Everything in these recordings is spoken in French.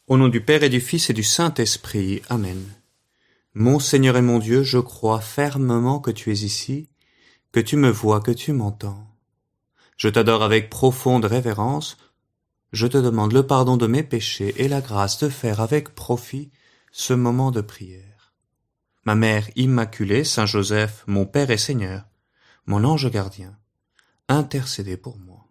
Au nom du Père et du Fils et du Saint-Esprit. Amen. Mon Seigneur et mon Dieu, je crois fermement que tu es ici, que tu me vois, que tu m'entends. Je t'adore avec profonde révérence. Je te demande le pardon de mes péchés et la grâce de faire avec profit ce moment de prière. Ma Mère Immaculée, Saint Joseph, mon Père et Seigneur, mon ange gardien, intercédez pour moi.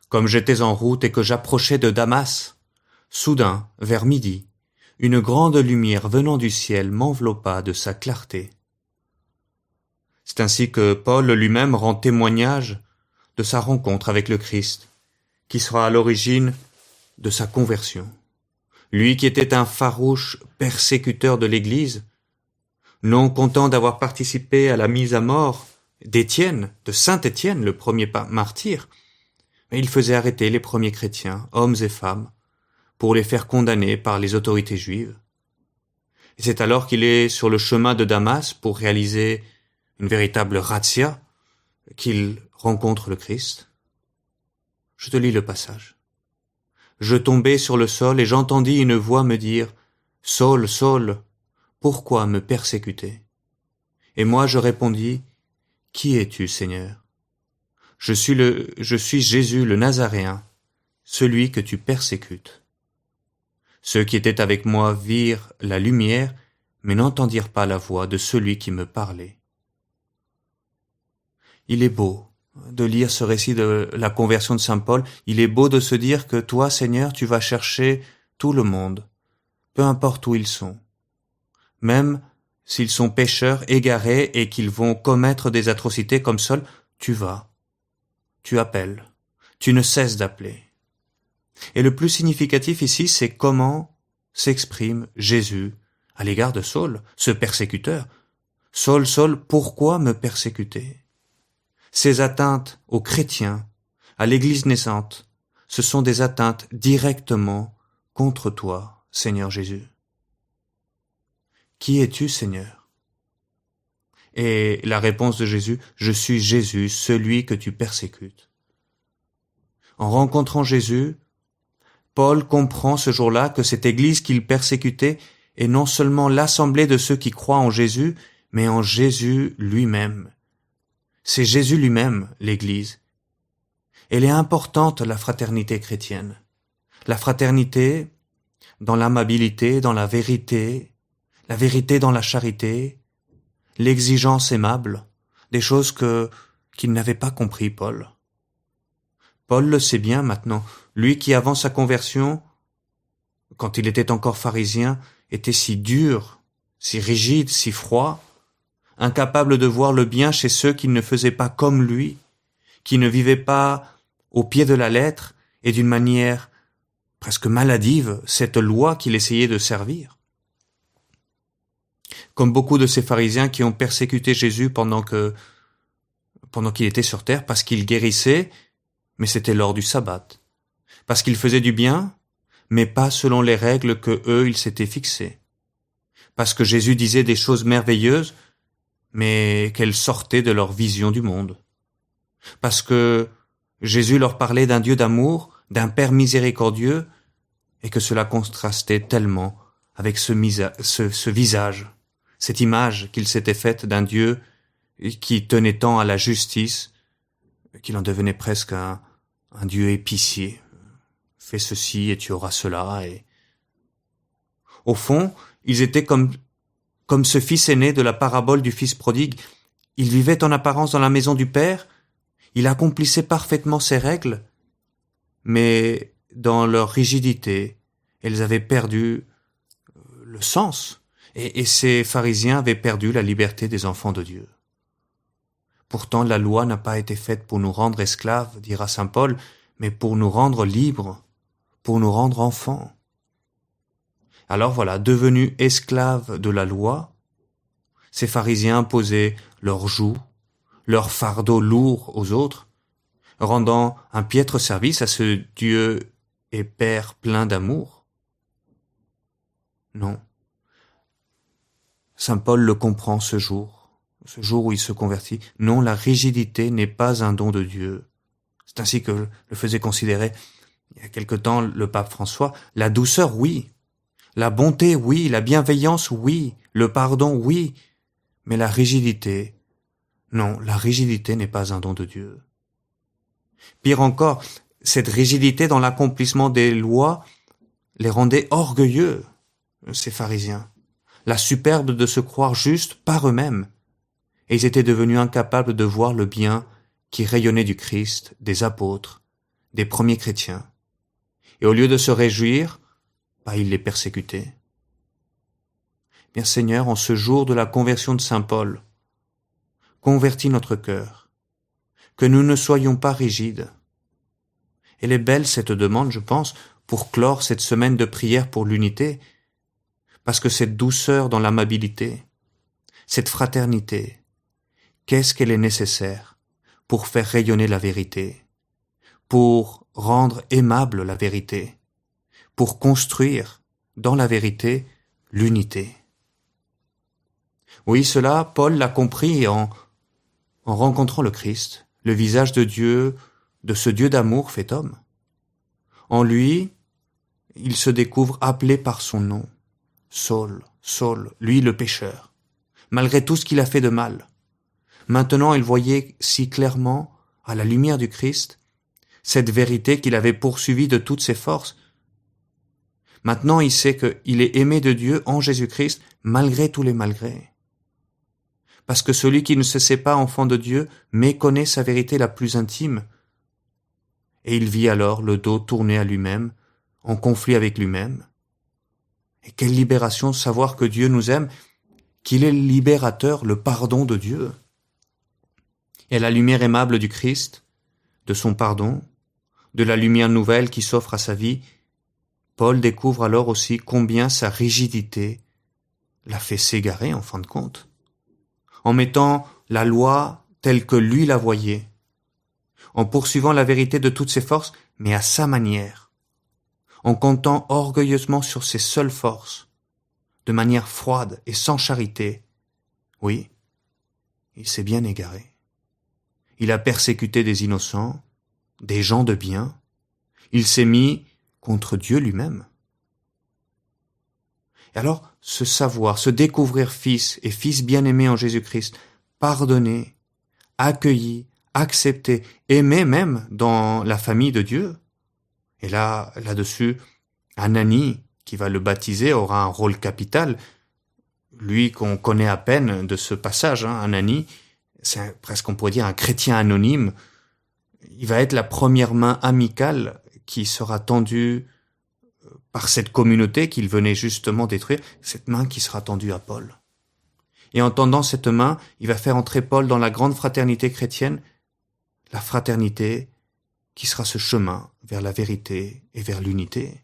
Comme j'étais en route et que j'approchais de Damas, soudain, vers midi, une grande lumière venant du ciel m'enveloppa de sa clarté. C'est ainsi que Paul lui-même rend témoignage de sa rencontre avec le Christ, qui sera à l'origine de sa conversion. Lui qui était un farouche persécuteur de l'Église, non content d'avoir participé à la mise à mort d'Étienne, de saint Étienne, le premier martyr, il faisait arrêter les premiers chrétiens, hommes et femmes, pour les faire condamner par les autorités juives. Et c'est alors qu'il est sur le chemin de Damas pour réaliser une véritable razzia qu'il rencontre le Christ. Je te lis le passage. Je tombai sur le sol et j'entendis une voix me dire « Saul, Saul, pourquoi me persécuter ?» Et moi je répondis « Qui es-tu, Seigneur ?» Je suis Jésus le Nazaréen, celui que tu persécutes. Ceux qui étaient avec moi virent la lumière, mais n'entendirent pas la voix de celui qui me parlait. Il est beau de lire ce récit de la conversion de saint Paul. Il est beau de se dire que toi, Seigneur, tu vas chercher tout le monde, peu importe où ils sont. Même s'ils sont pécheurs, égarés et qu'ils vont commettre des atrocités comme Saul, tu vas. Tu appelles, tu ne cesses d'appeler. Et le plus significatif ici, c'est comment s'exprime Jésus à l'égard de Saul, ce persécuteur. Saul, Saul, pourquoi me persécuter ? Ces atteintes aux chrétiens, à l'Église naissante, ce sont des atteintes directement contre toi, Seigneur Jésus. Qui es-tu, Seigneur ? Et la réponse de Jésus, je suis Jésus, celui que tu persécutes. En rencontrant Jésus, Paul comprend ce jour-là que cette église qu'il persécutait est non seulement l'assemblée de ceux qui croient en Jésus, mais en Jésus lui-même. C'est Jésus lui-même, l'église. Elle est importante, la fraternité chrétienne. La fraternité dans l'amabilité, dans la vérité dans la charité, l'exigence aimable, des choses qu'il n'avait pas compris, Paul. Paul le sait bien maintenant, lui qui avant sa conversion, quand il était encore pharisien, était si dur, si rigide, si froid, incapable de voir le bien chez ceux qui ne faisaient pas comme lui, qui ne vivaient pas au pied de la lettre et d'une manière presque maladive cette loi qu'il essayait de servir. Comme beaucoup de ces pharisiens qui ont persécuté Jésus pendant qu'il était sur terre, parce qu'il guérissait, mais c'était lors du sabbat. Parce qu'il faisait du bien, mais pas selon les règles que eux, ils s'étaient fixées. Parce que Jésus disait des choses merveilleuses, mais qu'elles sortaient de leur vision du monde. Parce que Jésus leur parlait d'un Dieu d'amour, d'un Père miséricordieux, et que cela contrastait tellement avec ce visage, cette image qu'il s'était faite d'un Dieu qui tenait tant à la justice, qu'il en devenait presque un Dieu épicier. Fais ceci et tu auras cela. Et au fond, ils étaient comme ce fils aîné de la parabole du fils prodigue. Il vivait en apparence dans la maison du Père, il accomplissait parfaitement ses règles, mais dans leur rigidité, elles avaient perdu le sens. Et ces pharisiens avaient perdu la liberté des enfants de Dieu. Pourtant, la loi n'a pas été faite pour nous rendre esclaves, dira saint Paul, mais pour nous rendre libres, pour nous rendre enfants. Alors voilà, devenus esclaves de la loi, ces pharisiens imposaient leur joug, leur fardeau lourd aux autres, rendant un piètre service à ce Dieu et Père plein d'amour. Non. Saint Paul le comprend ce jour où il se convertit. Non, la rigidité n'est pas un don de Dieu. C'est ainsi que le faisait considérer il y a quelque temps, le pape François, la douceur, oui. La bonté, oui. La bienveillance, oui. Le pardon, oui. Mais la rigidité, non, la rigidité n'est pas un don de Dieu. Pire encore, cette rigidité dans l'accomplissement des lois les rendait orgueilleux, ces pharisiens. La superbe de se croire justes par eux-mêmes. Et ils étaient devenus incapables de voir le bien qui rayonnait du Christ, des apôtres, des premiers chrétiens. Et au lieu de se réjouir, ils les persécutaient. Bien Seigneur, en ce jour de la conversion de saint Paul, convertis notre cœur, que nous ne soyons pas rigides. Elle est belle cette demande, je pense, pour clore cette semaine de prière pour l'unité, parce que cette douceur dans l'amabilité, cette fraternité, qu'est-ce qu'elle est nécessaire pour faire rayonner la vérité, pour rendre aimable la vérité, pour construire dans la vérité l'unité. Oui, cela, Paul l'a compris en rencontrant le Christ, le visage de Dieu, de ce Dieu d'amour fait homme. En lui, il se découvre appelé par son nom, Saul, Saul, lui le pécheur, malgré tout ce qu'il a fait de mal. Maintenant, il voyait si clairement, à la lumière du Christ, cette vérité qu'il avait poursuivie de toutes ses forces. Maintenant, il sait qu'il est aimé de Dieu en Jésus-Christ, malgré tous les malgrés. Parce que celui qui ne se sait pas enfant de Dieu méconnaît sa vérité la plus intime. Et il vit alors le dos tourné à lui-même, en conflit avec lui-même. Et quelle libération de savoir que Dieu nous aime, qu'il est le libérateur, le pardon de Dieu. Et la lumière aimable du Christ, de son pardon, de la lumière nouvelle qui s'offre à sa vie, Paul découvre alors aussi combien sa rigidité l'a fait s'égarer en fin de compte. En mettant la loi telle que lui la voyait, en poursuivant la vérité de toutes ses forces, mais à sa manière, en comptant orgueilleusement sur ses seules forces, de manière froide et sans charité, oui, il s'est bien égaré. Il a persécuté des innocents, des gens de bien, il s'est mis contre Dieu lui-même. Et alors, se savoir, se découvrir fils et fils bien-aimé en Jésus-Christ, pardonné, accueilli, accepté, aimé même dans la famille de Dieu. Et là-dessus, Ananie, qui va le baptiser, aura un rôle capital. Lui qu'on connaît à peine de ce passage, Ananie, c'est presque on pourrait dire un chrétien anonyme. Il va être la première main amicale qui sera tendue par cette communauté qu'il venait justement détruire, cette main qui sera tendue à Paul. Et en tendant cette main, il va faire entrer Paul dans la grande fraternité chrétienne, la fraternité qui sera ce chemin vers la vérité et vers l'unité.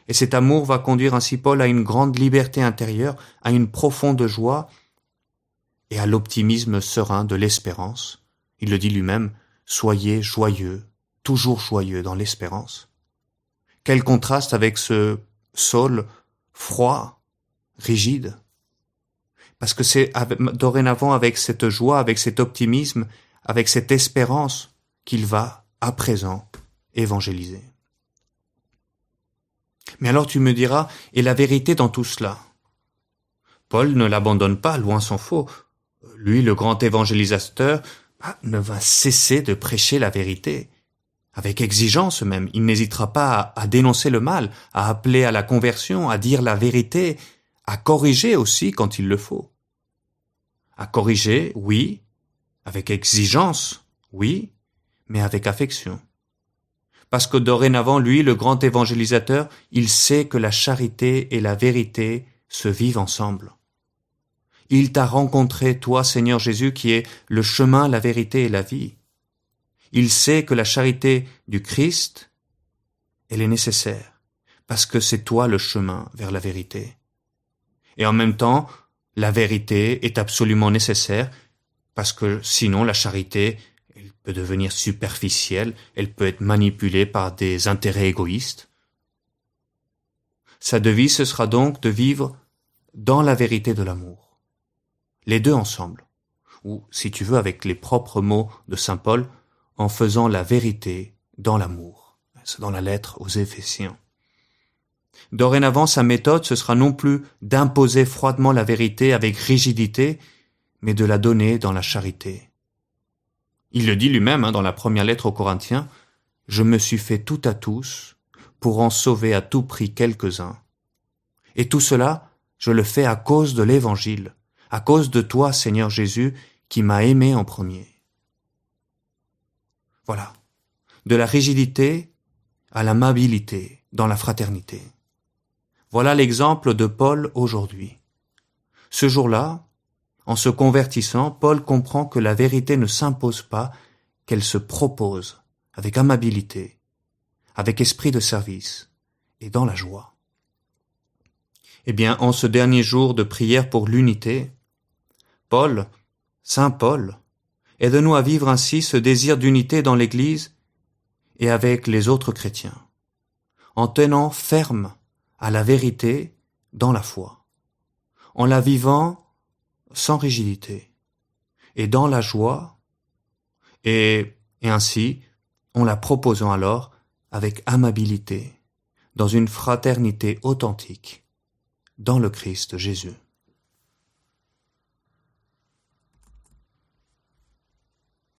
Et cet amour va conduire ainsi Paul à une grande liberté intérieure, à une profonde joie et à l'optimisme serein de l'espérance. Il le dit lui-même, soyez joyeux, toujours joyeux dans l'espérance. Quel contraste avec ce Saul froid, rigide. Parce que c'est dorénavant avec cette joie, avec cet optimisme, avec cette espérance qu'il va, à présent, évangéliser. Mais alors tu me diras, et la vérité dans tout cela? Paul ne l'abandonne pas, loin s'en faut. Lui, le grand évangélisateur, ne va cesser de prêcher la vérité. Avec exigence même, il n'hésitera pas à dénoncer le mal, à appeler à la conversion, à dire la vérité, à corriger aussi quand il le faut. À corriger, oui, avec exigence, oui, mais avec affection. Parce que dorénavant, lui, le grand évangélisateur, il sait que la charité et la vérité se vivent ensemble. Il t'a rencontré, toi, Seigneur Jésus, qui est le chemin, la vérité et la vie. Il sait que la charité du Christ, elle est nécessaire, parce que c'est toi le chemin vers la vérité. Et en même temps, la vérité est absolument nécessaire, parce que sinon la charité, elle peut devenir superficielle, elle peut être manipulée par des intérêts égoïstes. Sa devise, ce sera donc de vivre dans la vérité de l'amour. Les deux ensemble, ou, si tu veux, avec les propres mots de saint Paul, en faisant la vérité dans l'amour. c'est dans la lettre aux Éphésiens. Dorénavant, sa méthode, ce sera non plus d'imposer froidement la vérité avec rigidité, mais de la donner dans la charité. Il le dit lui-même dans la première lettre aux Corinthiens, « Je me suis fait tout à tous pour en sauver à tout prix quelques-uns. Et tout cela, je le fais à cause de l'Évangile, à cause de toi, Seigneur Jésus, qui m'as aimé en premier. » Voilà, de la rigidité à l'amabilité dans la fraternité. Voilà l'exemple de Paul aujourd'hui. Ce jour-là, en se convertissant, Paul comprend que la vérité ne s'impose pas, qu'elle se propose avec amabilité, avec esprit de service et dans la joie. Eh bien, en ce dernier jour de prière pour l'unité, Paul, Saint Paul, aide-nous à vivre ainsi ce désir d'unité dans l'Église et avec les autres chrétiens, en tenant ferme à la vérité dans la foi, en la vivant sans rigidité, et dans la joie, et ainsi en la proposant alors avec amabilité, dans une fraternité authentique, dans le Christ Jésus.